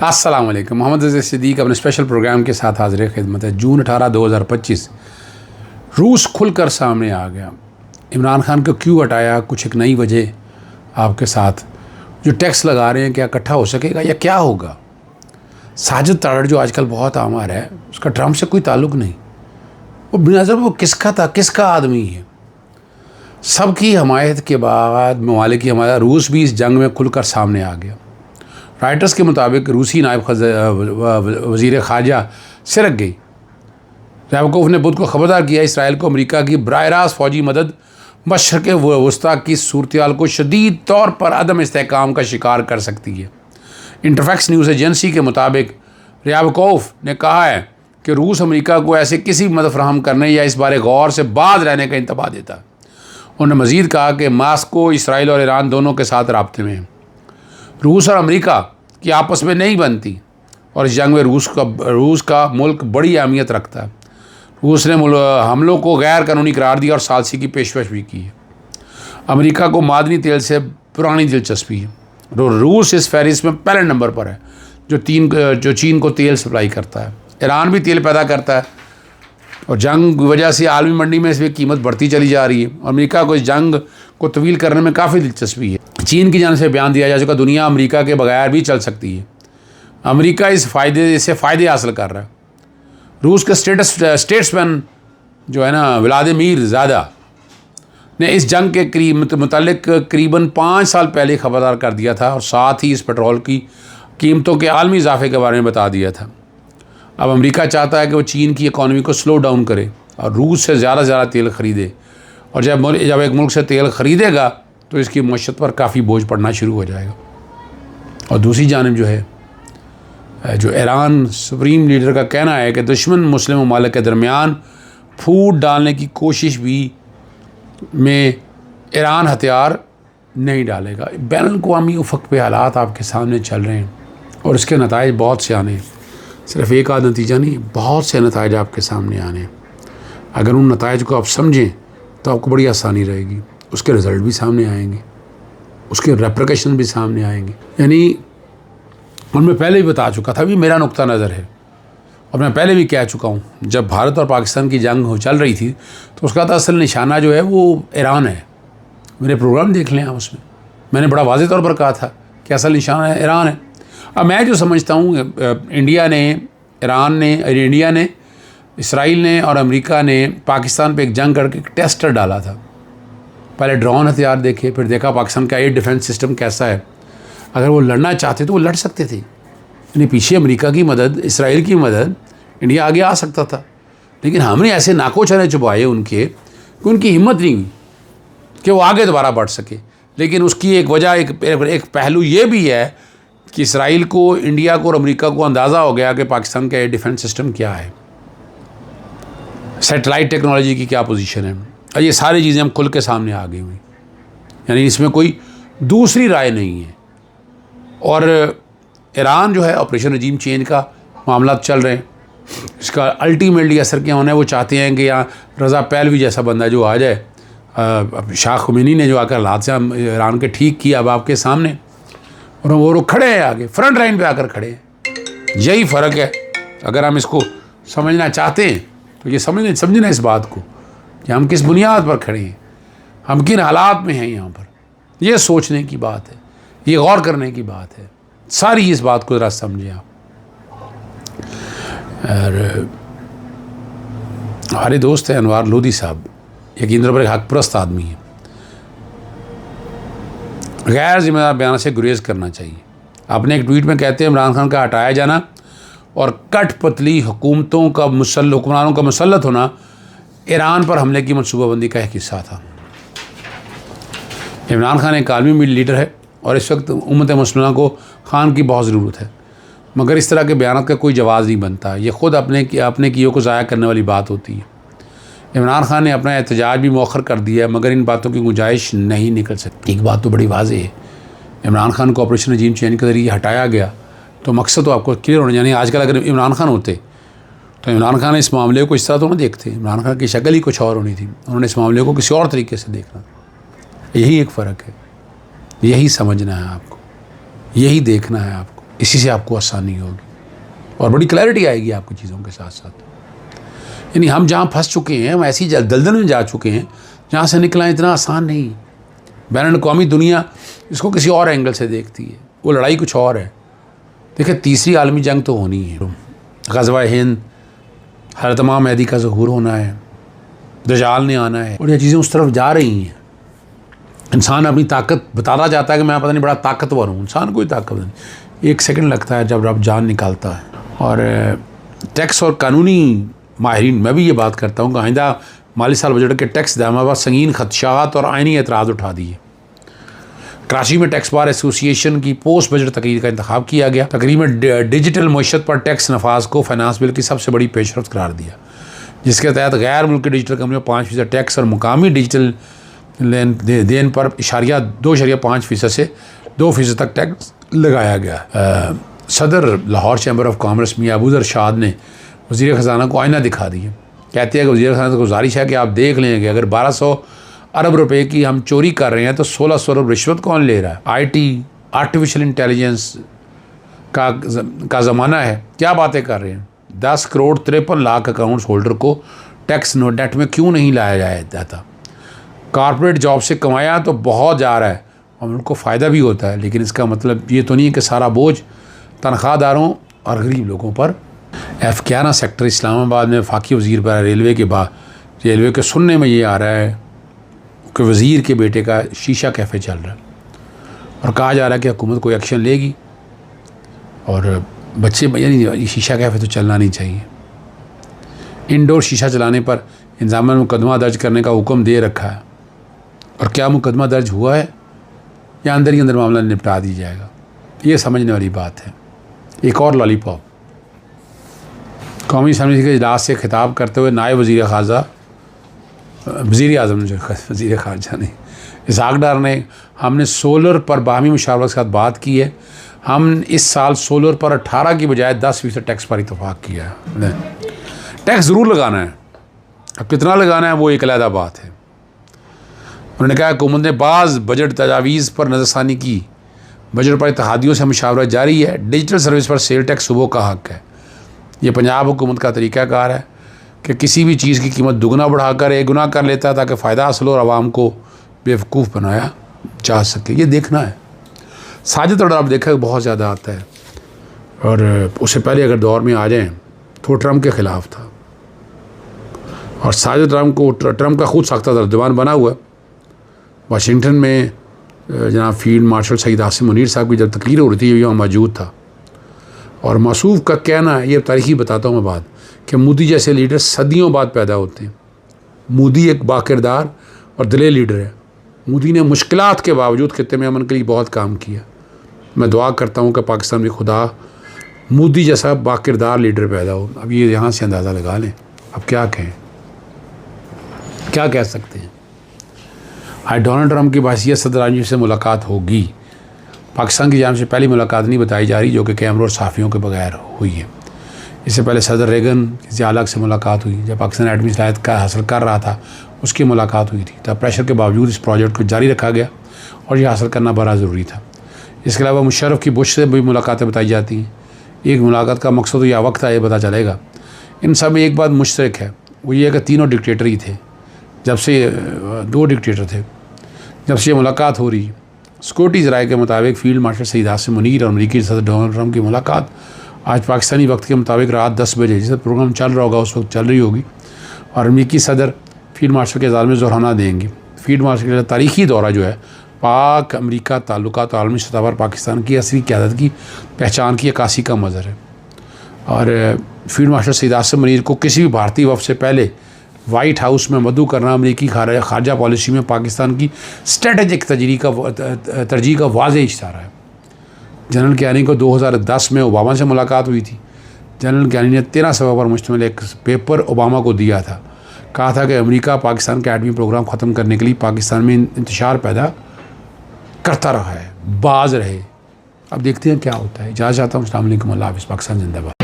अस्सलाम वालेकुम। मोहम्मद रज़ा सिद्दीक़ अपने स्पेशल प्रोग्राम के साथ हाज़िर खिदमत है। जून 18, 2025 रूस खुलकर सामने आ गया। इमरान खान को क्यों हटाया, कुछ एक नई वजह आपके साथ। जो टैक्स लगा रहे हैं क्या इकट्ठा हो सकेगा या क्या होगा। साजिद तारड़ जो आजकल बहुत आमार है, उसका ट्रम्प से कोई ताल्लुक़ नहीं। वो बेनज़र वो किसका था, किसका आदमी है। सबकी हमायत के बाद ममालिक की हमायत, रूस भी इस जंग में खुलकर सामने आ गया। राइटर्स के मुताबिक रूसी नायब वज़ीर ख़ारजा सिरक गई। रैबकोफ ने बुध को ख़बरदार किया इसराइल को अमेरिका की बराह रास्त फ़ौजी मदद मशरक़ वस्ता की सूरत को शदीद तौर पर अदम इस्तेहकाम का शिकार कर सकती है। इंटरफैक्स न्यूज़ एजेंसी के मुताबिक रैबकोफ ने कहा है कि रूस अमेरिका को ऐसे किसी मदद फराहम करने या इस बारे गौर से बाज रहने का इंतबाह देता है। उन्होंने मज़ीद कहा कि मास्को इसराइल और ईरान दोनों के साथ राब्ते में है। रूस और अमेरिका की आपस में नहीं बनती और इस जंग में रूस का मुल्क बड़ी अहमियत रखता है। रूस ने हमलों को गैर कानूनी करार दिया और सालसी की पेशकश भी की है। अमेरिका को मादनी तेल से पुरानी दिलचस्पी है। रूस इस फहरिस्त में पहले नंबर पर है जो चीन को तेल सप्लाई करता है। ईरान भी तेल पैदा करता है और जंग की वजह से आलमी मंडी में इसकी कीमत बढ़ती चली जा रही है। अमेरिका को इस जंग को तवील करने में काफ़ी दिलचस्पी है। चीन की जानिब से बयान दिया जा चुका दुनिया अमेरिका के बगैर भी चल सकती है। अमेरिका इससे फ़ायदे हासिल कर रहा है। रूस के स्टेट्समैन जो है ना व्लादिमीर ज़ादा ने इस जंग के मुतालिक करीबन 5 साल पहले खबरदार कर दिया था और साथ ही इस पेट्रोल की कीमतों के आलमी इजाफे के बारे में बता दिया था। अब अमेरिका चाहता है कि वो चीन की इकॉनमी को स्लो डाउन करे और रूस से ज़्यादा से ज़्यादा तेल ख़रीदे। और जब एक मुल्क से तेल ख़रीदेगा तो इसकी मईशत पर काफ़ी बोझ पड़ना शुरू हो जाएगा। और दूसरी जानिब जो ईरान सुप्रीम लीडर का कहना है कि दुश्मन मुस्लिम ममालिक के दरमियान फूट डालने की कोशिश में ईरान हथियार नहीं डालेगा। बैन अल-अक़वामी उफ़क़ पे हालात आपके सामने चल रहे हैं और इसके नताइज बहुत से आने हैं। सिर्फ़ एक आध नतीजा नहीं, बहुत से नताइज आपके सामने आने हैं। अगर उन नताइज को आप समझें तो आपको बड़ी आसानी रहेगी। उसके रिज़ल्ट भी सामने आएंगे, उसके रेप्रिकेशन भी सामने आएंगे। यानी और मैं पहले भी बता चुका था, भी मेरा नुक्ता नज़र है और मैं पहले भी कह चुका हूँ, जब भारत और पाकिस्तान की जंग चल रही थी तो उसका तो असल निशाना जो है वो ईरान है। मेरे प्रोग्राम देख लें आप, उसमें मैंने बड़ा वाज़ेह तौर पर कहा था कि असल निशाना है ईरान है। अब मैं जो समझता हूँ इंडिया ने, इसराइल ने और अमेरिका ने पाकिस्तान पे एक जंग करके एक टेस्टर डाला था। पहले ड्रोन हथियार देखे, फिर देखा पाकिस्तान का एयर डिफेंस सिस्टम कैसा है। अगर वो लड़ना चाहते तो वो लड़ सकते थे। यानी पीछे अमेरिका की मदद, इसराइल की मदद, इंडिया आगे आ सकता था। लेकिन हमने ऐसे नाको चने चुभाए उनके कि उनकी हिम्मत नहीं हुई कि वो आगे दोबारा बढ़ सके। लेकिन उसकी एक वजह, एक पहलू ये भी है कि इसराइल को, इंडिया को और अमेरिका को अंदाज़ा हो गया कि पाकिस्तान का एयर डिफेंस सिस्टम क्या है, सैटेलाइट टेक्नोलॉजी की क्या पोजीशन है। और ये सारी चीज़ें हम खुल के सामने आ गई हुई। यानी इसमें कोई दूसरी राय नहीं है। और ईरान जो है ऑपरेशन रजीम चेंज का मामला चल रहे हैं, इसका अल्टीमेटली असर क्या होना है। वो चाहते हैं कि यहाँ रज़ा पहलवी जैसा बंदा जो आ जाए। शाह खुमैनी ने जो आकर हालात से ईरान के ठीक किया अब आपके सामने, और वो खड़े हैं आगे, फ्रंट लाइन पे आकर खड़े हैं। यही फ़र्क है। अगर हम इसको समझना चाहते हैं तो ये समझना इस बात को कि हम किस बुनियाद पर खड़े हैं, हम किन हालात में हैं यहाँ पर। ये सोचने की बात है, ये गौर करने की बात है। सारी इस बात को ज़रा समझें आप। और हमारे दोस्त हैं अनवार लोधी साहब, यकीन तौर पर एक हक परस्त आदमी है। गैर जिम्मेदार बयान से गुरेज करना चाहिए। अपने एक ट्वीट में कहते हैं इमरान खान का हटाया जाना और कठपुतली हुक्मरानों का मुसल्लत होना ईरान पर हमले की मनसूबाबंदी का एक हिस्सा था। इमरान खान एक आलमी लीडर है और इस वक्त उम्मत मुस्लिमा को खान की बहुत ज़रूरत है, मगर इस तरह के बयान का कोई जवाज़ नहीं बनता। ये ख़ुद अपने कियों को ज़ाया करने वाली बात होती है। इमरान खान ने अपना एहतजाज भी मौखर कर दिया है, मगर इन बातों की गुंजाइश नहीं निकल सकती। एक बात तो बड़ी वाज़ेह है, इमरान खान को ऑपरेशन रजीम चेंज के ज़रिए हटाया गया तो मकसद तो आपको क्लियर होना। यानी आजकल अगर इमरान खान होते तो इमरान खान इस मामले को इस तरह तो ना देखते। इमरान खान की शक्ल ही कुछ और होनी थी, उन्होंने इस मामले को किसी और तरीके से देखना। यही एक फ़र्क है, यही समझना है आपको, यही देखना है आपको। इसी से आपको आसानी होगी और बड़ी क्लैरिटी आएगी आपकी चीज़ों के साथ साथ। यानी हम जहाँ फंस चुके हैं, हम ऐसी दलदल में जा चुके हैं जहाँ से निकलना इतना आसान नहीं। बैन-अल-अक़वामी दुनिया इसको किसी और एंगल से देखती है, वो लड़ाई कुछ और है। देखिए, तीसरी आलमी जंग तो होनी है, ग़ज़वा हिंद, हज़रत इमाम महदी का ज़हूर होना है, दज्जाल ने आना है, और ये चीज़ें उस तरफ जा रही हैं। इंसान अपनी ताकत बताता जाता है कि मैं पता नहीं बड़ा ताकतवर हूँ, इंसान कोई ताकत नहीं। 1 सेकंड लगता है जब रब जान निकालता है। और टैक्स और कानूनी माहिरीन, मैं भी ये बात करता हूँ कि आइंदा माली साल बजट के टैक्स दायमा संगीन खदशात और आइनी एतराज़ उठा दिए। कराची में टैक्स बार एसोसिएशन की पोस्ट बजट तकरीर का इंतखाब किया गया। तकरीर में डिजिटल मईशत पर टैक्स नफाज को फाइनेंस बिल की सबसे बड़ी पेशरफ्त करार दिया, जिसके तहत गैर मुल्की डिजिटल कंपनियों 5% टैक्स और मुकामी डिजिटल देन पर 2.5% से 2% तक टैक्स लगाया गया। सदर लाहौर चैम्बर ऑफ कॉमर्स मियां अबूज़र अरशाद ने वज़ीर ख़ज़ाना को आईना दिखा दिया। कहते हैं कि वज़ीर ख़ज़ाना से गुजारिश है कि आप देख लेंगे, अगर 1200 अरब रुपए की हम चोरी कर रहे हैं तो 1600 अरब रिश्वत कौन ले रहा है? IT, आर्टिफिशियल इंटेलिजेंस का ज़माना है, क्या बातें कर रहे हैं? 10 करोड़ 53 लाख अकाउंट्स होल्डर को टैक्स नेट में क्यों नहीं लाया जाता? कॉर्पोरेट जॉब से कमाया तो बहुत जा रहा है और उनको फ़ायदा भी होता है, लेकिन इसका मतलब ये तो नहीं है कि सारा बोझ तनख्वाहदारों और गरीब लोगों पर। F11 सेक्टर इस्लामाबाद में वफाकी वज़ीर पर रेलवे के सुनने में ये आ रहा है कि वज़ीर के बेटे का शीशा कैफ़े चल रहा है और कहा जा रहा है कि हुकूमत कोई एक्शन लेगी और बच्चे, यानी शीशा कैफ़े तो चलना नहीं चाहिए। इंडोर शीशा चलाने पर इंतज़ामिया ने मुकदमा दर्ज करने का हुक्म दे रखा है, और क्या मुकदमा दर्ज हुआ है या अंदर ही अंदर मामला निपटा दी जाएगा, ये समझने वाली बात है। एक और लॉलीपॉप। कौमी असम्बली के इजलास से खिताब करते हुए नायब वज़ीर ख़ारजा ने इसहाक़ डार ने, हमने सोलर पर बाहमी मुशावरत के साथ बात की है। हम इस साल सोलर पर 18 की बजाय 10% टैक्स पर इत्तफ़ाक़ किया है। टैक्स ज़रूर लगाना है, अब कितना लगाना है वो एक अलग बात है। उन्होंने कहा हुकूमत ने बाज़ बजट तजावीज़ पर नज़रसानी की, बजट पर इत्तेहादियों से मुशावरत जारी है। डिजिटल सर्विस पर सेल टैक्स सुबह का हक़ है। ये पंजाब हुकूमत का तरीक़ाकार है कि किसी भी चीज़ की कीमत दुगना बढ़ाकर एक गुना कर लेता है ताकि फ़ायदा हासिल हो और आवाम को बेवकूफ़ बनाया जा सके। ये देखना है। साजिद और आप देखा बहुत ज़्यादा आता है, और उससे पहले अगर दौर में आ जाएँ तो ट्रम्प के ख़िलाफ़ था, और साजिद ट्रम्प का खुद सख्त तर्जुमान बना हुआ। वाशिंगटन में जनाब फील्ड मार्शल सईद आसिम मुनीर साहब की जब तकरीर हो रही थी, ये वहाँ मौजूद था, और मसूफ़ का कहना है, ये तारीख़ी बताता हूँ मैं बात, कि मोदी जैसे लीडर सदियों बाद पैदा होते हैं। मोदी एक बाकिरदार और दलेर लीडर है। मोदी ने मुश्किलात के बावजूद खित्ते में अमन के लिए बहुत काम किया। मैं दुआ करता हूँ कि पाकिस्तान में खुदा मोदी जैसा बाकिरदार लीडर पैदा हो। अब ये यहाँ से अंदाज़ा लगा लें, अब क्या कहें, क्या कह सकते हैं। आज डोनाल्ड ट्रम्प की बासियत सदर आजम से मुलाकात होगी। पाकिस्तान की जानिब से पहली मुलाकात नहीं बताई जा रही, जो कि कैमरों और साफ़ियों के बगैर हुई है। इससे पहले सदर रेगन किसी आलग से मुलाकात हुई, जब पाकिस्तान एटमी सलाहियत का हासिल कर रहा था उसकी मुलाकात हुई थी। तब प्रेशर के बावजूद इस प्रोजेक्ट को जारी रखा गया और ये हासिल करना बड़ा ज़रूरी था। इसके अलावा मुशर्रफ की बुश से भी मुलाकातें बताई जाती हैं। एक मुलाकात का मकसद या वक्त है, ये पता चलेगा। इन सब में एक बात मुश्तरक है, वो ये है कि तीनों डिक्टेटर ही थे, जब से 2 डिक्टेटर थे जब से ये मुलाकात हो रही। सिक्योरिटी ज़राए के मुताबिक फील्ड मार्शल सईद आसिम मुनीर और अमरीकी सदर डोनाल्ड ट्रम्प की मुलाकात आज पाकिस्तानी वक्त के मुताबिक रात 10 बजे, जिस प्रोग्राम चल रहा होगा उस वक्त चल रही होगी, और अमरीकी सदर फील्ड मार्शल के इज़ार में ज़ोराना देंगे। फील्ड मार्शल का तारीख़ी दौरा जो है पाक अमरीका ताल्लुकात आलमी सतह पर पाकिस्तान की असली क़यादत की पहचान की अक्कासी का मज़हर है। और फील्ड मार्शल सईद आसिम मुनीर को किसी भी भारतीय वफ़द से पहले वाइट हाउस में मदऊ करना अमरीकी खारजा पॉलिसी में पाकिस्तान की स्ट्रेटेजिक तरजीह का वाज़ेह इशारा है। जनरल कियानी को 2010 में ओबामा से मुलाकात हुई थी। जनरल कियानी ने 13 सफ़ा पर मुश्तमिल एक पेपर ओबामा को दिया था। कहा था कि अमेरिका पाकिस्तान का एटमी प्रोग्राम ख़त्म करने के लिए पाकिस्तान में इंतशार पैदा करता रहा है, बाज रहे। अब देखते हैं क्या होता है। इजाज़त चाहता हूँ। अस्सलाम वालेकुम, अल्लाह हाफ़िज़। पाकिस्तान जिंदाबाद।